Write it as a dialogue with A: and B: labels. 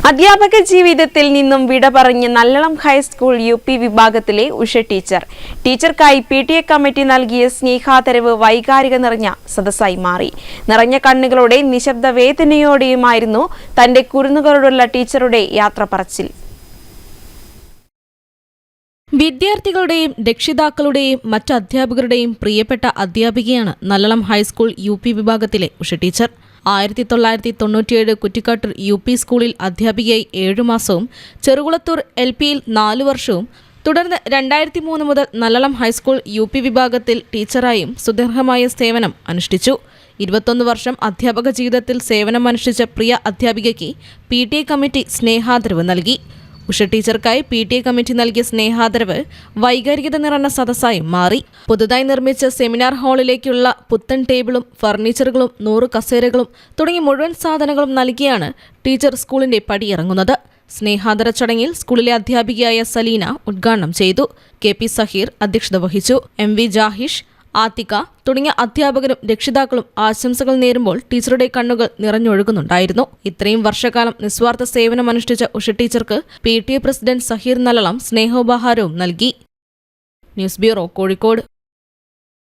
A: അധ്യാപക ജീവിതത്തിൽ നിന്നും വിട പറഞ്ഞ് നല്ലളം ഹൈസ്കൂൾ UP വിഭാഗത്തിലെ ഉഷ ടീച്ചർക്കായി PTA കമ്മിറ്റി നൽകിയ സ്നേഹാദരവ് വൈകാരിക നിറഞ്ഞ സദസ്സായി മാറി. നിറഞ്ഞ കണ്ണുകളോടെ നിശബ്ദ വേദനയോടെയുമായിരുന്നു തന്റെ കുരുന്നുകളോടുള്ള ടീച്ചറുടെ യാത്ര പറച്ചിൽ.
B: വിദ്യാർത്ഥികളുടെയും രക്ഷിതാക്കളുടെയും മറ്റ് അധ്യാപകരുടെയും പ്രിയപ്പെട്ട അധ്യാപികയാണ് നല്ലളം ഹൈസ്കൂൾ UP വിഭാഗത്തിലെ ഉഷ ടീച്ചർ. 1997 കുറ്റിക്കാട്ടൂർ UP സ്കൂളിൽ അധ്യാപികയായി 7 മാസവും ചെറുകുളത്തൂർ LPയിൽ 4 വർഷവും തുടർന്ന് 2003 മുതൽ നല്ലളം ഹൈസ്കൂൾ UP വിഭാഗത്തിൽ ടീച്ചറായും സുദീർഘമായ സേവനം അനുഷ്ഠിച്ചു. 21 വർഷം അധ്യാപക ജീവിതത്തിൽ സേവനമനുഷ്ഠിച്ച പ്രിയ അധ്യാപികയ്ക്ക് PTA കമ്മിറ്റി സ്നേഹാദരവ് നൽകി. ഉഷ ടീച്ചർക്കായി PTA കമ്മിറ്റി നൽകിയ സ്നേഹാദരവ് വൈകാരികത നിറഞ്ഞ സദസ്സായി മാറി. പുതുതായി നിർമ്മിച്ച സെമിനാർ ഹാളിലേക്കുള്ള പുത്തൻ ടേബിളും ഫർണിച്ചറുകളും 100 കസേരകളും തുടങ്ങിയ മുഴുവൻ സാധനങ്ങളും നൽകിയാണ് ടീച്ചർ സ്കൂളിന്റെ പടിയിറങ്ങുന്നത്. സ്നേഹാദര ചടങ്ങിൽ സ്കൂളിലെ അധ്യാപികയായ സലീന ഉദ്ഘാടനം ചെയ്തു. KP സഹീർ അധ്യക്ഷത വഹിച്ചു. MV ജാഹിഷ്, ആത്തിക തുടങ്ങിയ അധ്യാപകരും രക്ഷിതാക്കളും ആശംസകൾ നേരുമ്പോൾ ടീച്ചറുടെ കണ്ണുകൾ നിറഞ്ഞൊഴുകുന്നുണ്ടായിരുന്നു. ഇത്രയും വർഷക്കാലം നിസ്വാർത്ഥ സേവനമനുഷ്ഠിച്ച ഉഷ ടീച്ചർക്ക് PTA പ്രസിഡന്റ് സഹീർ നല്ലളം സ്നേഹോപഹാരവും നൽകി. News bureau, Kozhikode.